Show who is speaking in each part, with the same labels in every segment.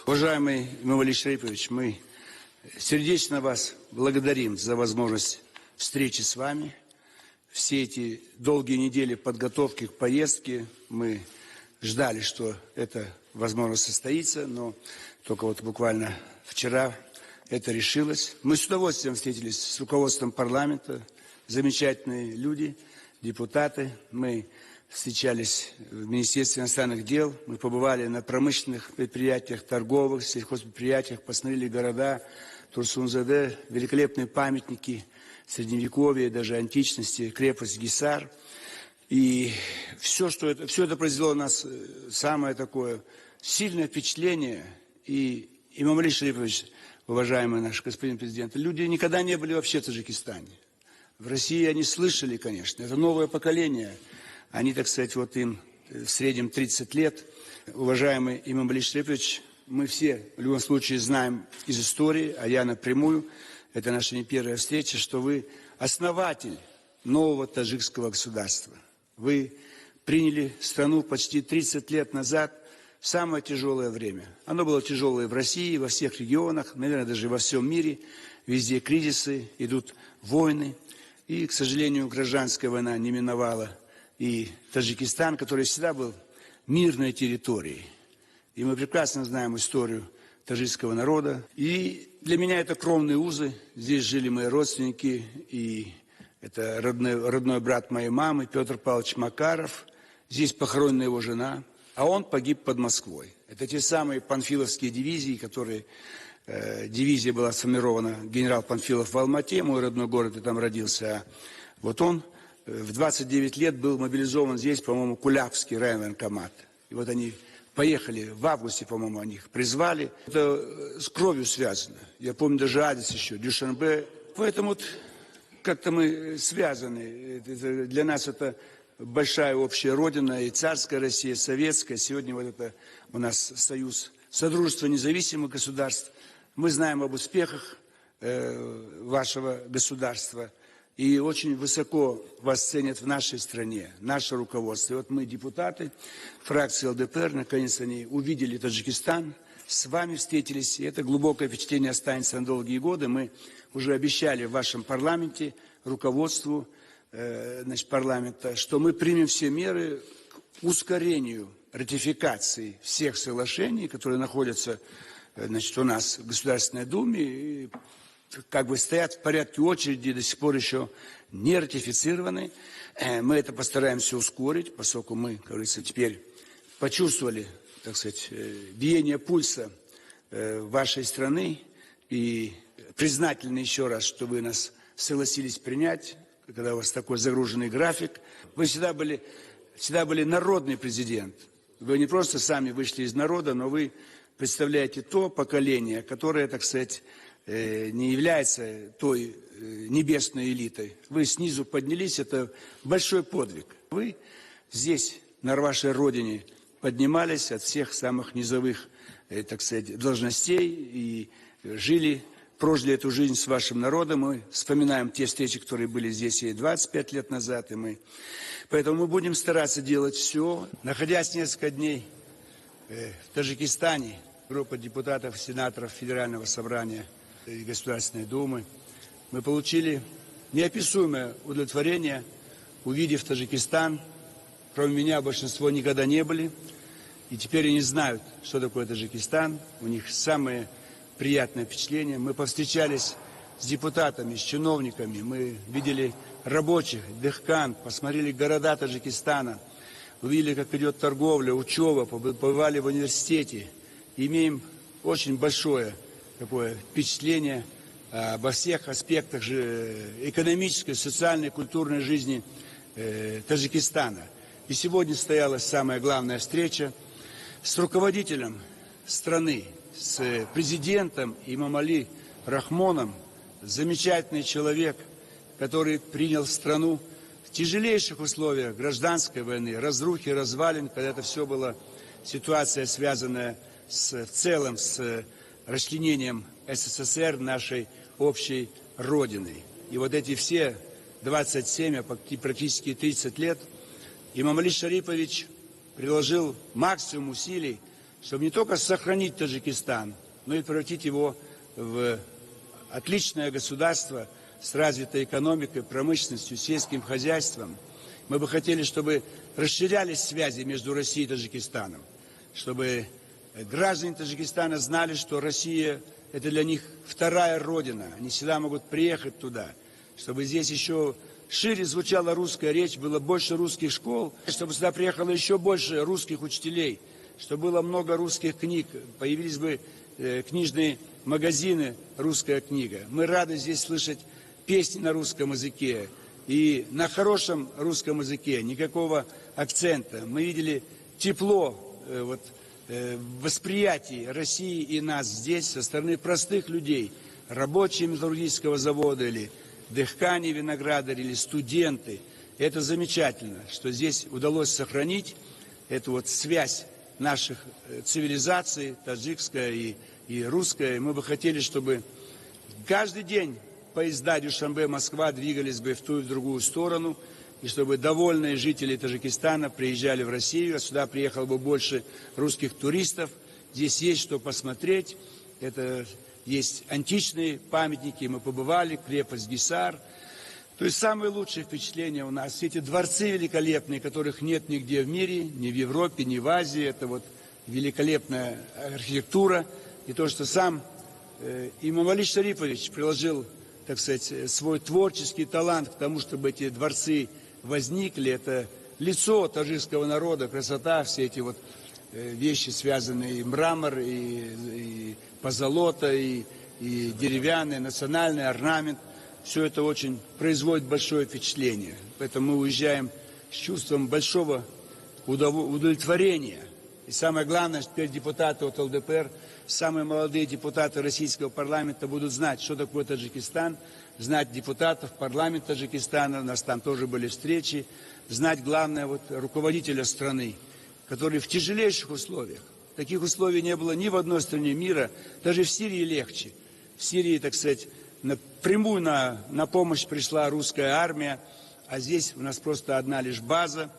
Speaker 1: Уважаемый Имамали Шарипович, мы сердечно вас благодарим за возможность встречи с вами. Все эти долгие недели подготовки к поездке мы ждали, что это возможно состоится, но только вот буквально вчера это решилось. Мы с удовольствием встретились с руководством парламента, замечательные люди, депутаты. Мы встречались в Министерстве иностранных дел, мы побывали на промышленных предприятиях, торговых, сельхозпредприятиях, посмотрели города, Турсунзаде, великолепные памятники Средневековья, даже античности, крепость Гисар. И все это произвело на нас самое такое сильное впечатление. И Имамали Шарипович, уважаемый наш господин президент, люди никогда не были вообще в Таджикистане. В России они слышали, конечно, это новое поколение. Они, так сказать, вот им в среднем 30 лет. Уважаемый Имамали Шарипович, мы все в любом случае знаем из истории, а я напрямую, это наша не первая встреча, что вы основатель нового таджикского государства. Вы приняли страну почти 30 лет назад в самое тяжелое время. Оно было тяжелое в России, во всех регионах, наверное, даже во всем мире. Везде кризисы, идут войны. И, к сожалению, гражданская война не миновала и Таджикистан, который всегда был мирной территорией. И мы прекрасно знаем историю таджикского народа. И для меня это кровные узы. Здесь жили мои родственники, и это родной брат моей мамы, Петр Павлович Макаров. Здесь похоронена его жена, а он погиб под Москвой. Это те самые панфиловские дивизии, которые... Дивизия была сформирована, генерал Панфилов в Алмате, мой родной город, и там родился. Вот он в 29 лет был мобилизован здесь, по-моему, Кулябский райвоенкомат. И вот они поехали, в августе, по-моему, они их призвали. Это с кровью связано. Я помню даже адрес еще, Дюшанбе. Поэтому вот как-то мы связаны. Для нас это большая общая родина, и царская Россия, советская. Сегодня вот это у нас союз, Содружество независимых государств. Мы знаем об успехах вашего государства. И очень высоко вас ценят в нашей стране, наше руководство. И вот мы, депутаты фракции ЛДПР, наконец они увидели Таджикистан, с вами встретились. И это глубокое впечатление останется на долгие годы. Мы уже обещали в вашем парламенте, руководству парламента, что мы примем все меры к ускорению ратификации всех соглашений, которые находятся у нас в Государственной Думе, и как бы стоят в порядке очереди, до сих пор еще не ратифицированы. Мы это постараемся ускорить, поскольку мы, как говорится, теперь почувствовали, так сказать, биение пульса вашей страны, и признательны еще раз, что вы нас согласились принять, когда у вас такой загруженный график. Вы всегда были народный президент. Вы не просто сами вышли из народа, но вы представляете то поколение, которое, так сказать, не является той небесной элитой. Вы снизу поднялись, это большой подвиг. Вы здесь, на вашей родине, поднимались от всех самых низовых, так сказать, должностей и прожили эту жизнь с вашим народом. Мы вспоминаем те встречи, которые были здесь и 25 лет назад, Поэтому мы будем стараться делать все. Находясь несколько дней в Таджикистане, группа депутатов, сенаторов Федерального собрания и Государственной Думы, мы получили неописуемое удовлетворение, увидев Таджикистан. Кроме меня большинство никогда не были. И теперь они знают, что такое Таджикистан. У них самые приятные впечатления. Мы повстречались с депутатами, с чиновниками. Мы видели рабочих, дехкан, посмотрели города Таджикистана. Увидели, как идет торговля, учеба, побывали в университете. Имеем очень большое такое впечатление обо всех аспектах экономической, социальной, культурной жизни Таджикистана. И сегодня состоялась самая главная встреча с руководителем страны, с президентом Имамали Рахмоном. Замечательный человек, который принял страну в тяжелейших условиях гражданской войны, разрухи, развалин, когда это все была ситуация, связанная в целом с расчленением СССР, нашей общей родиной. И вот эти все 27, а практически 30 лет Имамали Шарипович приложил максимум усилий чтобы не только сохранить Таджикистан, но и превратить его в отличное государство с развитой экономикой, промышленностью, сельским хозяйством. Мы бы хотели, чтобы расширялись связи между Россией и Таджикистаном, чтобы граждане Таджикистана знали, что Россия – это для них вторая родина. Они всегда могут приехать туда, чтобы здесь еще шире звучала русская речь, было больше русских школ, чтобы сюда приехало еще больше русских учителей, чтобы было много русских книг, появились бы книжные магазины «Русская книга». Мы рады здесь слышать песни на русском языке и на хорошем русском языке, никакого акцента. Мы видели тепло в восприятии России и нас здесь со стороны простых людей, рабочие металлургического завода или дыхкани, виноградари или студенты. Это замечательно, что здесь удалось сохранить эту связь наших цивилизаций, таджикская и русская. Мы бы хотели, чтобы каждый день поезда Дюшанбе-Москва двигались бы в ту и в другую сторону, и чтобы довольные жители Таджикистана приезжали в Россию, а сюда приехало бы больше русских туристов. Здесь есть что посмотреть. Это есть античные памятники, мы побывали, крепость Гисар. То есть самые лучшие впечатления у нас. Все эти дворцы великолепные, которых нет нигде в мире, ни в Европе, ни в Азии. Это великолепная архитектура. И то, что сам имам Али Шарипович приложил, так сказать, свой творческий талант к тому, чтобы эти дворцы возникли. Это лицо таджикского народа, красота, все эти вещи, связанные и мрамор, и позолота, и деревянный, национальный орнамент. Все это очень производит большое впечатление. Поэтому мы уезжаем с чувством большого удовлетворения. И самое главное, что теперь депутаты от ЛДПР, самые молодые депутаты российского парламента будут знать, что такое Таджикистан, знать депутатов парламента Таджикистана, у нас там тоже были встречи, знать, главное, руководителя страны, который в тяжелейших условиях, таких условий не было ни в одной стране мира, даже в Сирии легче. В Сирии, так сказать, напрямую на помощь пришла русская армия, а здесь у нас просто одна лишь база,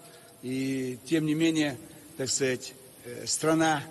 Speaker 1: и тем не менее, так сказать, страна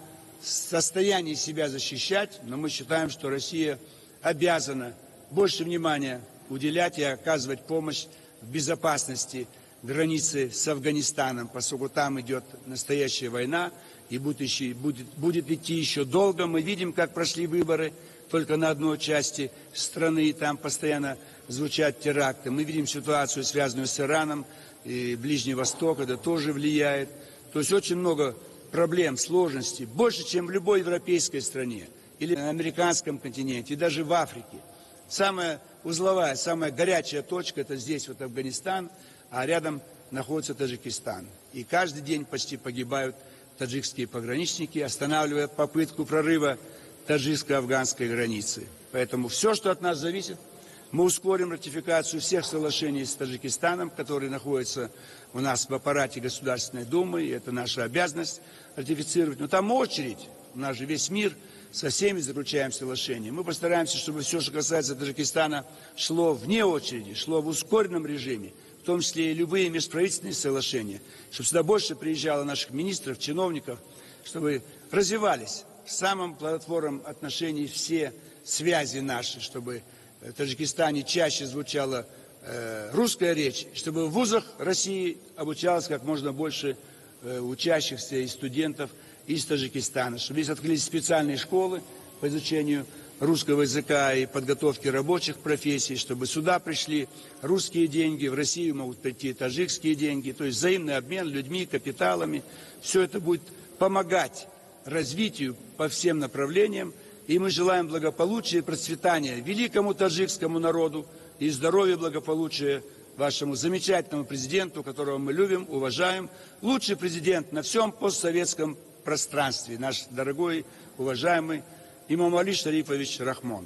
Speaker 1: в состоянии себя защищать, но мы считаем, что Россия обязана больше внимания уделять и оказывать помощь в безопасности границы с Афганистаном, поскольку там идет настоящая война и будет идти еще долго. Мы видим, как прошли выборы только на одной части страны, там постоянно звучат теракты. Мы видим ситуацию, связанную с Ираном, и Ближний Восток, это тоже влияет. То есть очень много проблем, сложностей, больше, чем в любой европейской стране, или на американском континенте, и даже в Африке. Самая узловая, самая горячая точка – это здесь, Афганистан, а рядом находится Таджикистан. И каждый день почти погибают таджикские пограничники, останавливая попытку прорыва таджикско-афганской границы. Поэтому все, что от нас зависит, мы ускорим ратификацию всех соглашений с Таджикистаном, которые находятся у нас в аппарате Государственной Думы, и это наша обязанность ратифицировать. Но там очередь, у нас же весь мир, со всеми заключаем соглашения. Мы постараемся, чтобы все, что касается Таджикистана, шло вне очереди, шло в ускоренном режиме, в том числе и любые межправительственные соглашения, чтобы сюда больше приезжало наших министров, чиновников, чтобы развивались в самом плодотворном отношении все связи наши, чтобы в Таджикистане чаще звучала русская речь, чтобы в вузах России обучалось как можно больше учащихся и студентов из Таджикистана, чтобы здесь открылись специальные школы по изучению русского языка и подготовки рабочих профессий, чтобы сюда пришли русские деньги, в Россию могут прийти таджикские деньги, то есть взаимный обмен людьми, капиталами. Все это будет помогать развитию по всем направлениям, и мы желаем благополучия и процветания великому таджикскому народу и здоровья, благополучия вашему замечательному президенту, которого мы любим, уважаем. Лучший президент на всем постсоветском пространстве, наш дорогой, уважаемый имам Али Шарипович Рахмон.